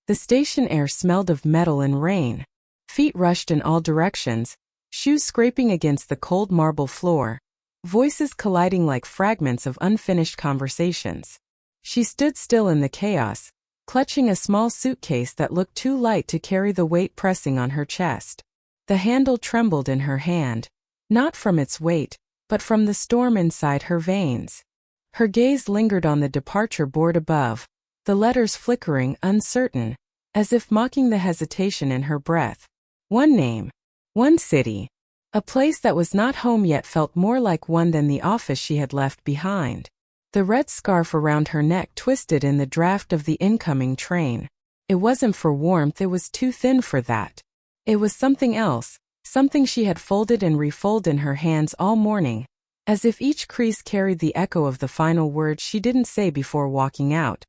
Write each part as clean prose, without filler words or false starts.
The station air smelled of metal and rain. Feet rushed in all directions, shoes scraping against the cold marble floor, voices colliding like fragments of unfinished conversations. She stood still in the chaos, clutching a small suitcase that looked too light to carry the weight pressing on her chest. The handle trembled in her hand, not from its weight, but from the storm inside her veins. Her gaze lingered on the departure board above, the letters flickering, uncertain, as if mocking the hesitation in her breath. One name, one city. A place that was not home yet felt more like one than the office she had left behind. The red scarf around her neck twisted in the draft of the incoming train. It wasn't for warmth, it was too thin for that. It was something else, something she had folded and refolded in her hands all morning, as if each crease carried the echo of the final words she didn't say before walking out.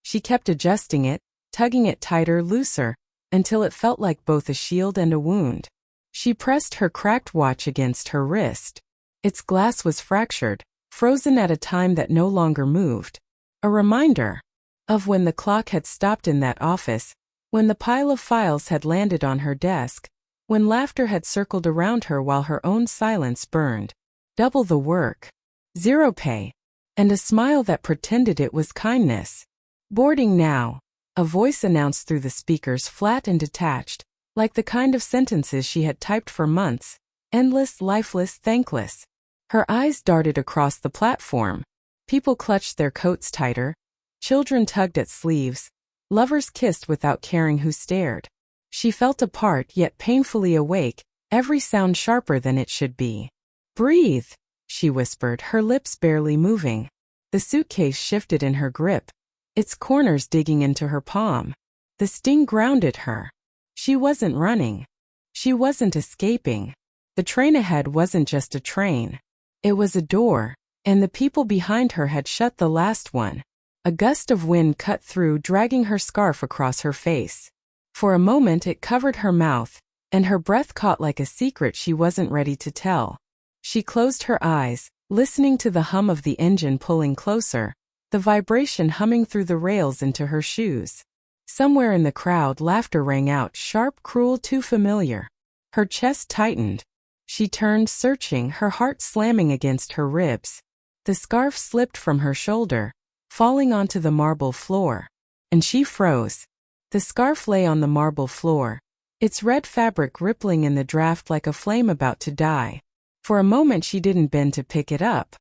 She kept adjusting it, tugging it tighter, looser, until it felt like both a shield and a wound. She pressed her cracked watch against her wrist. Its glass was fractured, frozen at a time that no longer moved. A reminder of when the clock had stopped in that office, when the pile of files had landed on her desk, when laughter had circled around her while her own silence burned. Double the work, zero pay, and a smile that pretended it was kindness. Boarding now, a voice announced through the speakers, flat and detached, like the kind of sentences she had typed for months, endless, lifeless, thankless. Her eyes darted across the platform. People clutched their coats tighter, children tugged at sleeves, lovers kissed without caring who stared. She felt apart yet painfully awake, every sound sharper than it should be. "Breathe," she whispered, her lips barely moving. The suitcase shifted in her grip, its corners digging into her palm. The sting grounded her. She wasn't running. She wasn't escaping. The train ahead wasn't just a train. It was a door, and the people behind her had shut the last one. A gust of wind cut through, dragging her scarf across her face. For a moment it covered her mouth, and her breath caught like a secret she wasn't ready to tell. She closed her eyes, listening to the hum of the engine pulling closer, the vibration humming through the rails into her shoes. Somewhere in the crowd laughter rang out, sharp, cruel, too familiar. Her chest tightened. She turned, searching, her heart slamming against her ribs. The scarf slipped from her shoulder, falling onto the marble floor. And she froze. The scarf lay on the marble floor, its red fabric rippling in the draft like a flame about to die. For a moment she didn't bend to pick it up.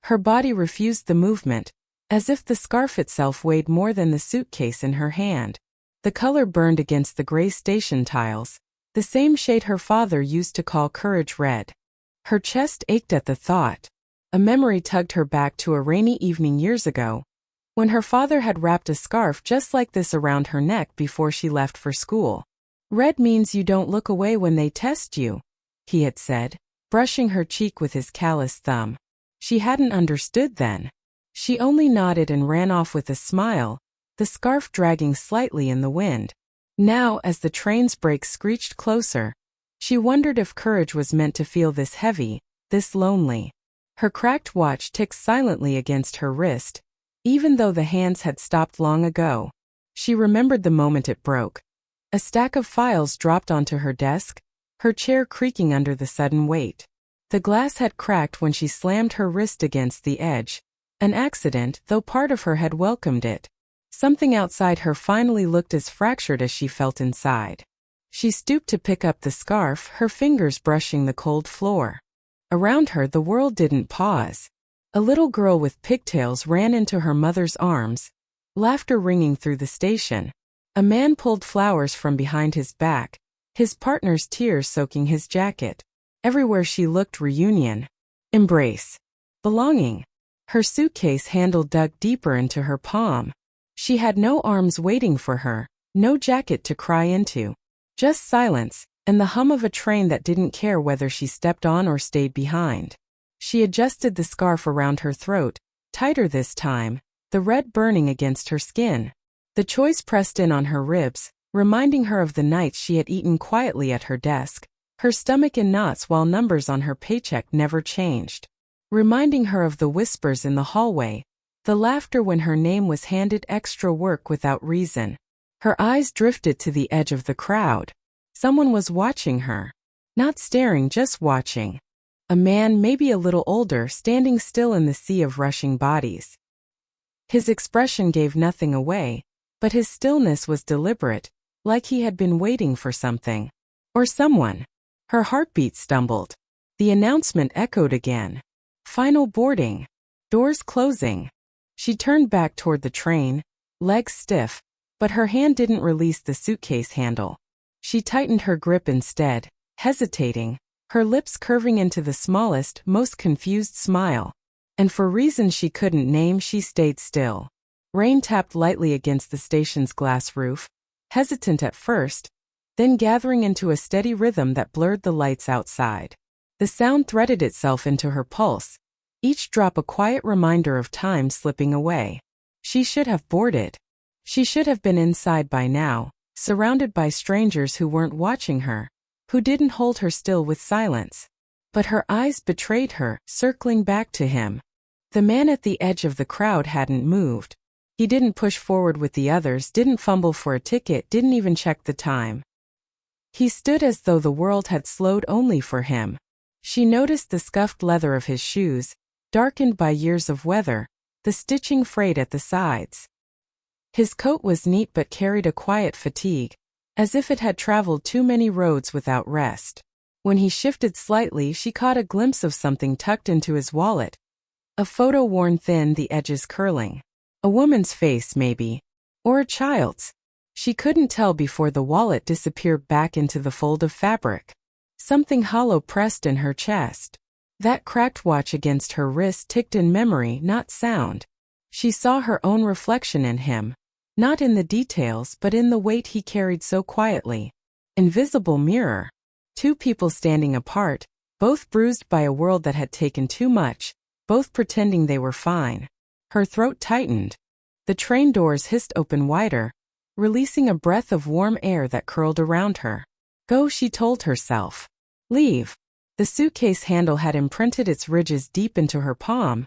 Her body refused the movement, as if the scarf itself weighed more than the suitcase in her hand. The color burned against the gray station tiles, the same shade her father used to call courage red. Her chest ached at the thought. A memory tugged her back to a rainy evening years ago, when her father had wrapped a scarf just like this around her neck before she left for school. "Red means you don't look away when they test you," he had said, brushing her cheek with his calloused thumb. She hadn't understood then. She only nodded and ran off with a smile, the scarf dragging slightly in the wind. Now, as the train's brakes screeched closer, she wondered if courage was meant to feel this heavy, this lonely. Her cracked watch ticked silently against her wrist, even though the hands had stopped long ago. She remembered the moment it broke. A stack of files dropped onto her desk, her chair creaking under the sudden weight. The glass had cracked when she slammed her wrist against the edge. An accident, though part of her had welcomed it. Something outside her finally looked as fractured as she felt inside. She stooped to pick up the scarf, her fingers brushing the cold floor. Around her the world didn't pause. A little girl with pigtails ran into her mother's arms, laughter ringing through the station. A man pulled flowers from behind his back, his partner's tears soaking his jacket. Everywhere she looked, reunion, embrace, belonging. Her suitcase handle dug deeper into her palm. She had no arms waiting for her, no jacket to cry into. Just silence, and the hum of a train that didn't care whether she stepped on or stayed behind. She adjusted the scarf around her throat, tighter this time, the red burning against her skin. The choice pressed in on her ribs, reminding her of the nights she had eaten quietly at her desk, her stomach in knots while numbers on her paycheck never changed. Reminding her of the whispers in the hallway, the laughter when her name was handed extra work without reason. Her eyes drifted to the edge of the crowd. Someone was watching her. Not staring, just watching. A man, maybe a little older, standing still in the sea of rushing bodies. His expression gave nothing away, but his stillness was deliberate, like he had been waiting for something. Or someone. Her heartbeat stumbled. The announcement echoed again. Final boarding. Doors closing. She turned back toward the train, legs stiff, but her hand didn't release the suitcase handle. She tightened her grip instead, hesitating, her lips curving into the smallest, most confused smile. And for reasons she couldn't name, she stayed still. Rain tapped lightly against the station's glass roof, hesitant at first, then gathering into a steady rhythm that blurred the lights outside. The sound threaded itself into her pulse, each drop a quiet reminder of time slipping away. She should have boarded. She should have been inside by now, surrounded by strangers who weren't watching her, who didn't hold her still with silence. But her eyes betrayed her, circling back to him. The man at the edge of the crowd hadn't moved. He didn't push forward with the others, didn't fumble for a ticket, didn't even check the time. He stood as though the world had slowed only for him. She noticed the scuffed leather of his shoes, darkened by years of weather, the stitching frayed at the sides. His coat was neat but carried a quiet fatigue, as if it had traveled too many roads without rest. When he shifted slightly, she caught a glimpse of something tucked into his wallet. A photo worn thin, the edges curling. A woman's face, maybe. Or a child's. She couldn't tell before the wallet disappeared back into the fold of fabric. Something hollow pressed in her chest. That cracked watch against her wrist ticked in memory, not sound. She saw her own reflection in him. Not in the details, but in the weight he carried so quietly. Invisible mirror. Two people standing apart, both bruised by a world that had taken too much, both pretending they were fine. Her throat tightened. The train doors hissed open wider, releasing a breath of warm air that curled around her. Go, she told herself. Leave. The suitcase handle had imprinted its ridges deep into her palm,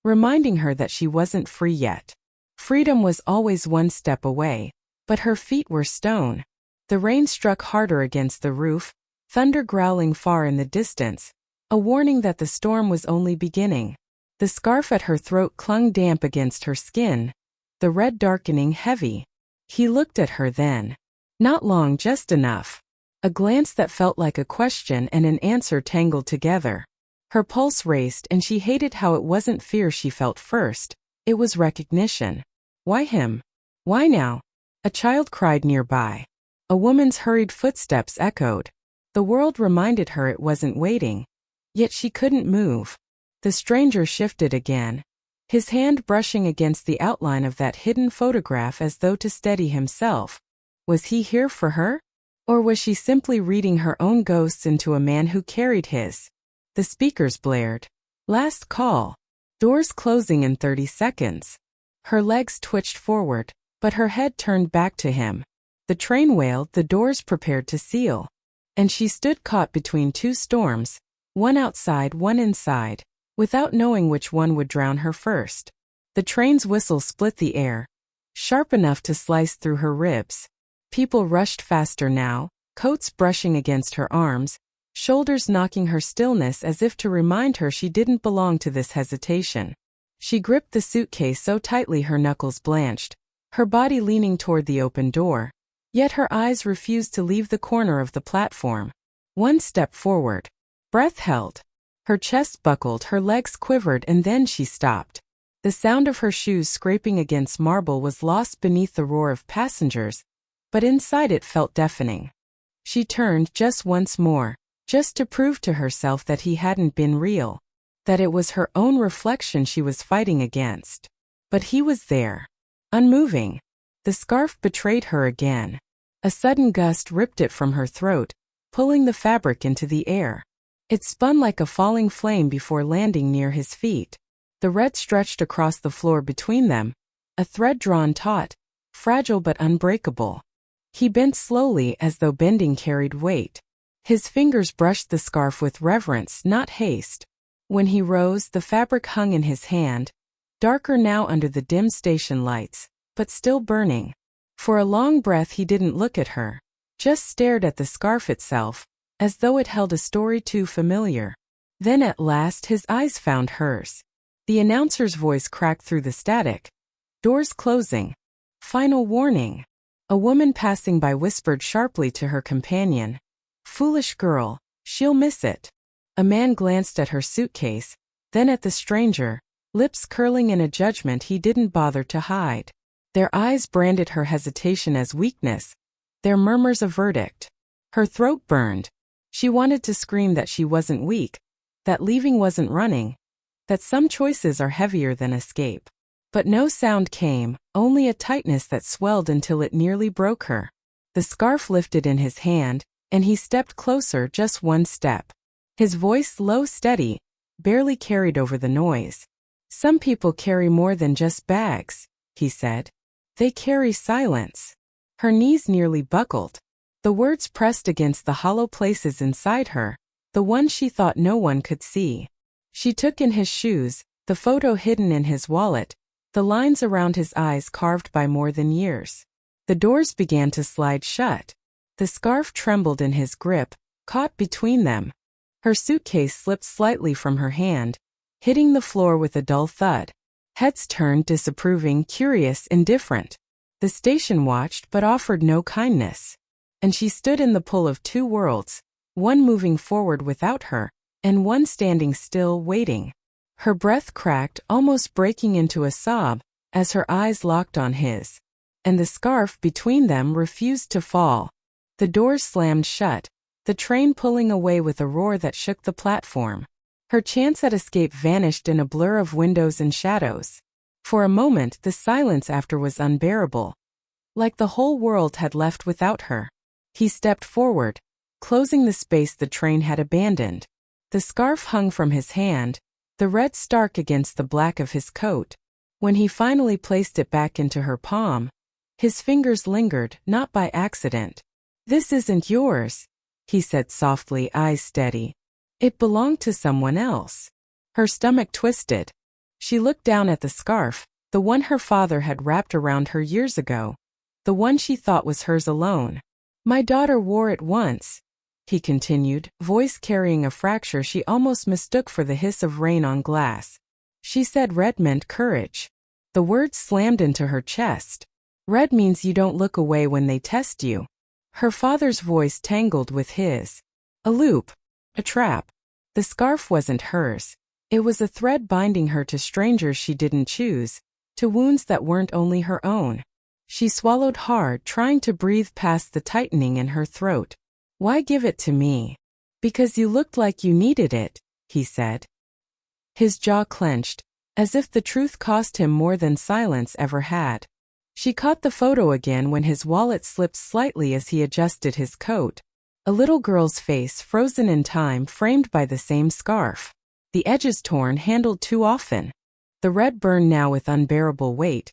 reminding her that she wasn't free yet. Freedom was always one step away, but her feet were stone. The rain struck harder against the roof, thunder growling far in the distance, a warning that the storm was only beginning. The scarf at her throat clung damp against her skin, the red darkening heavy. He looked at her then. Not long, just enough. A glance that felt like a question and an answer tangled together. Her pulse raced, and she hated how it wasn't fear she felt first. It was recognition. Why him? Why now? A child cried nearby. A woman's hurried footsteps echoed. The world reminded her it wasn't waiting. Yet she couldn't move. The stranger shifted again, his hand brushing against the outline of that hidden photograph as though to steady himself. Was he here for her? Or was she simply reading her own ghosts into a man who carried his? The speakers blared. Last call. Doors closing in 30 seconds. Her legs twitched forward, but her head turned back to him. The train wailed, the doors prepared to seal. And she stood caught between two storms, one outside, one inside, without knowing which one would drown her first. The train's whistle split the air, sharp enough to slice through her ribs. People rushed faster now, coats brushing against her arms, shoulders knocking her stillness as if to remind her she didn't belong to this hesitation. She gripped the suitcase so tightly her knuckles blanched, her body leaning toward the open door, yet her eyes refused to leave the corner of the platform. One step forward. Breath held. Her chest buckled, her legs quivered, and then she stopped. The sound of her shoes scraping against marble was lost beneath the roar of passengers, but inside it felt deafening. She turned just once more, just to prove to herself that he hadn't been real, that it was her own reflection she was fighting against. But he was there, unmoving. The scarf betrayed her again. A sudden gust ripped it from her throat, pulling the fabric into the air. It spun like a falling flame before landing near his feet. The red stretched across the floor between them, a thread drawn taut, fragile but unbreakable. He bent slowly as though bending carried weight. His fingers brushed the scarf with reverence, not haste. When he rose, the fabric hung in his hand, darker now under the dim station lights, but still burning. For a long breath he didn't look at her, just stared at the scarf itself, as though it held a story too familiar. Then at last his eyes found hers. The announcer's voice cracked through the static. Doors closing. Final warning. A woman passing by whispered sharply to her companion. Foolish girl, she'll miss it. A man glanced at her suitcase, then at the stranger, lips curling in a judgment he didn't bother to hide. Their eyes branded her hesitation as weakness, their murmurs a verdict. Her throat burned. She wanted to scream that she wasn't weak, that leaving wasn't running, that some choices are heavier than escape. But no sound came, only a tightness that swelled until it nearly broke her. The scarf lifted in his hand, and he stepped closer just one step. His voice low, steady, barely carried over the noise. Some people carry more than just bags, he said. They carry silence. Her knees nearly buckled. The words pressed against the hollow places inside her, the ones she thought no one could see. She took in his shoes, the photo hidden in his wallet, the lines around his eyes carved by more than years. The doors began to slide shut. The scarf trembled in his grip, caught between them. Her suitcase slipped slightly from her hand, hitting the floor with a dull thud. Heads turned, disapproving, curious, indifferent. The station watched but offered no kindness. And she stood in the pull of two worlds, one moving forward without her, and one standing still, waiting. Her breath cracked, almost breaking into a sob, as her eyes locked on his. And the scarf between them refused to fall. The doors slammed shut, the train pulling away with a roar that shook the platform. Her chance at escape vanished in a blur of windows and shadows. For a moment the silence after was unbearable. Like the whole world had left without her. He stepped forward, closing the space the train had abandoned. The scarf hung from his hand, the red stark against the black of his coat. When he finally placed it back into her palm, his fingers lingered, not by accident. "This isn't yours," he said softly, eyes steady. "It belonged to someone else." Her stomach twisted. She looked down at the scarf, the one her father had wrapped around her years ago, the one she thought was hers alone. "My daughter wore it once," he continued, voice carrying a fracture she almost mistook for the hiss of rain on glass. "She said red meant courage." The words slammed into her chest. "Red means you don't look away when they test you." Her father's voice tangled with his. A loop. A trap. The scarf wasn't hers. It was a thread binding her to strangers she didn't choose, to wounds that weren't only her own. She swallowed hard, trying to breathe past the tightening in her throat. "Why give it to me?" "Because you looked like you needed it," he said. His jaw clenched, as if the truth cost him more than silence ever had. She caught the photo again when his wallet slipped slightly as he adjusted his coat. A little girl's face frozen in time, framed by the same scarf. The edges torn, handled too often. The red burned now with unbearable weight.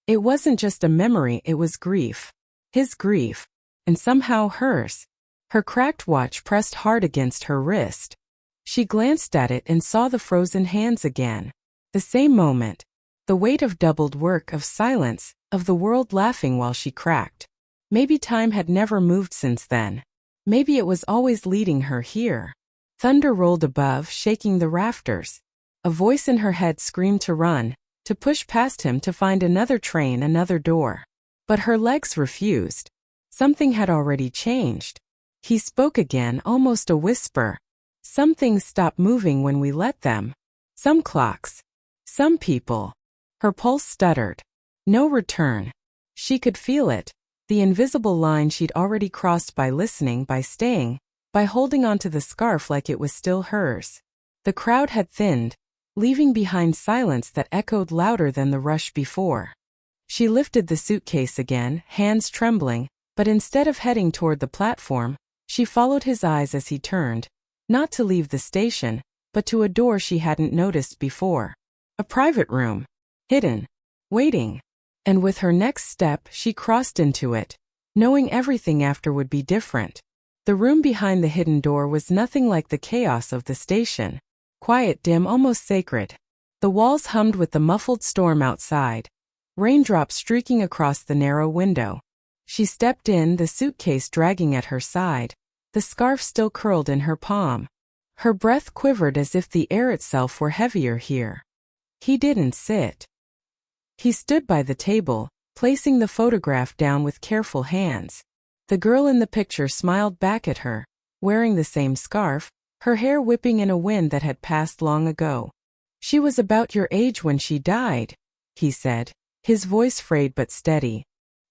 It wasn't just a memory, it was grief. His grief. And somehow hers. Her cracked watch pressed hard against her wrist. She glanced at it and saw the frozen hands again. The same moment. The weight of doubled work, of silence, of the world laughing while she cracked. Maybe time had never moved since then. Maybe it was always leading her here. Thunder rolled above, shaking the rafters. A voice in her head screamed to run, to push past him, to find another train, another door. But her legs refused. Something had already changed. He spoke again, almost a whisper. "Some things stop moving when we let them. Some clocks. Some people." Her pulse stuttered. No return. She could feel it. The invisible line she'd already crossed by listening, by staying, by holding onto the scarf like it was still hers. The crowd had thinned, leaving behind silence that echoed louder than the rush before. She lifted the suitcase again, hands trembling, but instead of heading toward the platform, she followed his eyes as he turned, not to leave the station, but to a door she hadn't noticed before. A private room. Hidden. Waiting. And with her next step, she crossed into it, knowing everything after would be different. The room behind the hidden door was nothing like the chaos of the station. Quiet, dim, almost sacred. The walls hummed with the muffled storm outside. Raindrops streaking across the narrow window. She stepped in, the suitcase dragging at her side, the scarf still curled in her palm. Her breath quivered as if the air itself were heavier here. He didn't sit. He stood by the table, placing the photograph down with careful hands. The girl in the picture smiled back at her, wearing the same scarf, her hair whipping in a wind that had passed long ago. "She was about your age when she died," he said, his voice frayed but steady.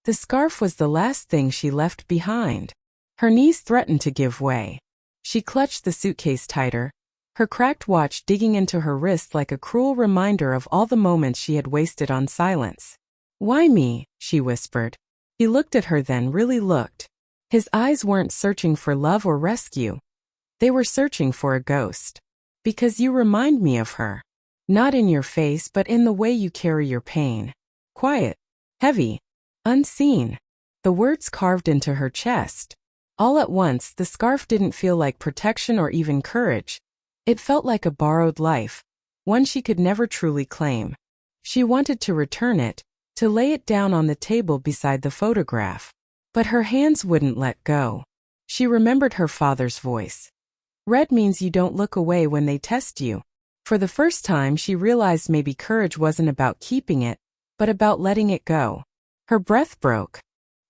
The scarf was the last thing she left behind. Her knees threatened to give way. She clutched the suitcase tighter, her cracked watch digging into her wrist like a cruel reminder of all the moments she had wasted on silence. "Why me?" she whispered. He looked at her, then really looked. His eyes weren't searching for love or rescue. They were searching for a ghost. "Because you remind me of her. Not in your face, but in the way you carry your pain. Quiet, heavy, unseen." The words carved into her chest. All at once, the scarf didn't feel like protection or even courage. It felt like a borrowed life, one she could never truly claim. She wanted to return it, to lay it down on the table beside the photograph. But her hands wouldn't let go. She remembered her father's voice. "Red means you don't look away when they test you." For the first time, she realized maybe courage wasn't about keeping it, but about letting it go. Her breath broke.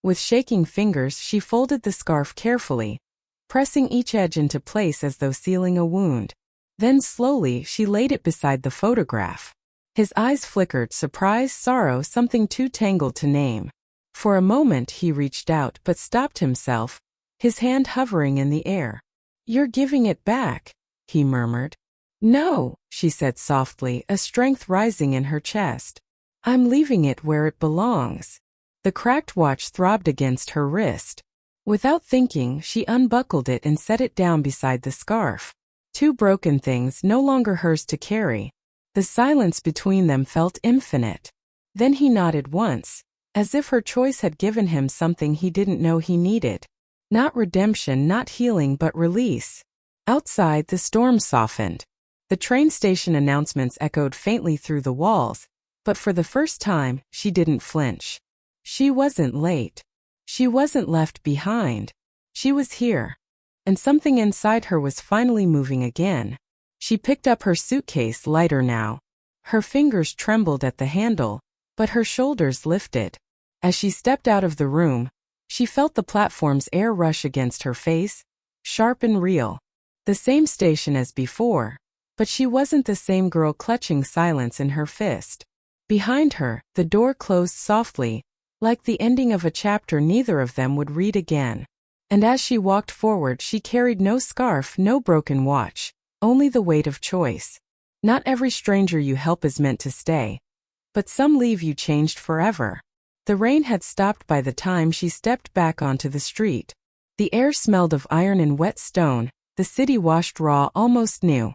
With shaking fingers, she folded the scarf carefully, pressing each edge into place as though sealing a wound. Then slowly, she laid it beside the photograph. His eyes flickered, surprise, sorrow, something too tangled to name. For a moment, he reached out but stopped himself, his hand hovering in the air. "You're giving it back," he murmured. "No," she said softly, a strength rising in her chest. "I'm leaving it where it belongs." The cracked watch throbbed against her wrist. Without thinking, she unbuckled it and set it down beside the scarf. Two broken things no longer hers to carry. The silence between them felt infinite. Then he nodded once, as if her choice had given him something he didn't know he needed. Not redemption, not healing, but release. Outside, the storm softened. The train station announcements echoed faintly through the walls, but for the first time, she didn't flinch. She wasn't late. She wasn't left behind. She was here. And something inside her was finally moving again. She picked up her suitcase, lighter now. Her fingers trembled at the handle, but her shoulders lifted. As she stepped out of the room, she felt the platform's air rush against her face, sharp and real. The same station as before, but she wasn't the same girl clutching silence in her fist. Behind her, the door closed softly, like the ending of a chapter neither of them would read again. And as she walked forward, she carried no scarf, no broken watch, only the weight of choice. Not every stranger you help is meant to stay, but some leave you changed forever. The rain had stopped by the time she stepped back onto the street. The air smelled of iron and wet stone, the city washed raw, almost new.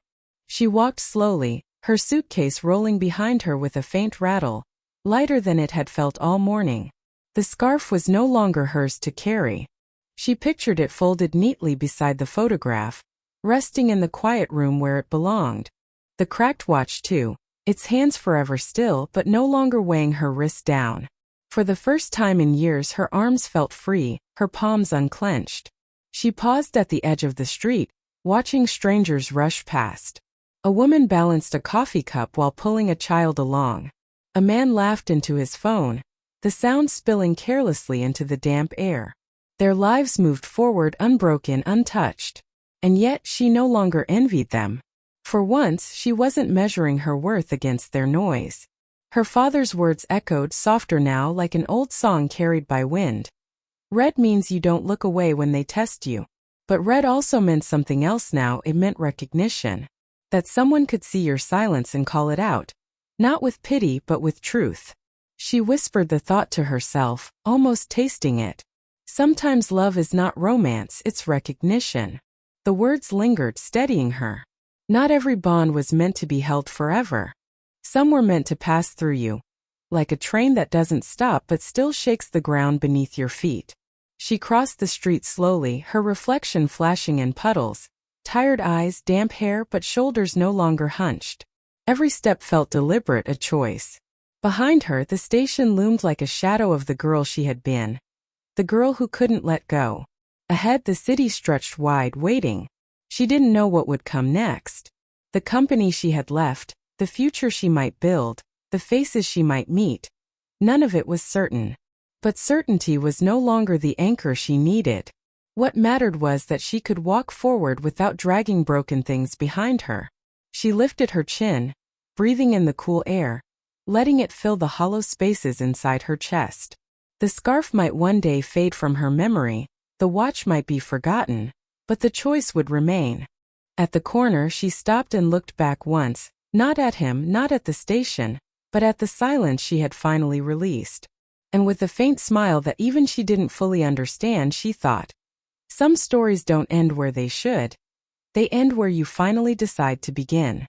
She walked slowly, her suitcase rolling behind her with a faint rattle, lighter than it had felt all morning. The scarf was no longer hers to carry. She pictured it folded neatly beside the photograph, resting in the quiet room where it belonged. The cracked watch too, its hands forever still but no longer weighing her wrist down. For the first time in years her arms felt free, her palms unclenched. She paused at the edge of the street, watching strangers rush past. A woman balanced a coffee cup while pulling a child along. A man laughed into his phone, the sound spilling carelessly into the damp air. Their lives moved forward unbroken, untouched. And yet she no longer envied them. For once, she wasn't measuring her worth against their noise. Her father's words echoed softer now, like an old song carried by wind. Red means you don't look away when they test you. But red also meant something else now. It meant recognition. That someone could see your silence and call it out. Not with pity, but with truth. She whispered the thought to herself, almost tasting it. Sometimes love is not romance, it's recognition. The words lingered, steadying her. Not every bond was meant to be held forever. Some were meant to pass through you, like a train that doesn't stop but still shakes the ground beneath your feet. She crossed the street slowly, her reflection flashing in puddles, tired eyes, damp hair, but shoulders no longer hunched. Every step felt deliberate, a choice. Behind her, the station loomed like a shadow of the girl she had been. the girl who couldn't let go. Ahead, the city stretched wide, waiting. She didn't know what would come next. The company she had left, the future she might build, the faces she might meet. None of it was certain. But certainty was no longer the anchor she needed. What mattered was that she could walk forward without dragging broken things behind her. She lifted her chin, breathing in the cool air, letting it fill the hollow spaces inside her chest. The scarf might one day fade from her memory, the watch might be forgotten, but the choice would remain. At the corner, she stopped and looked back once, not at him, not at the station, but at the silence she had finally released. And with a faint smile that even she didn't fully understand, she thought, some stories don't end where they should. They end where you finally decide to begin.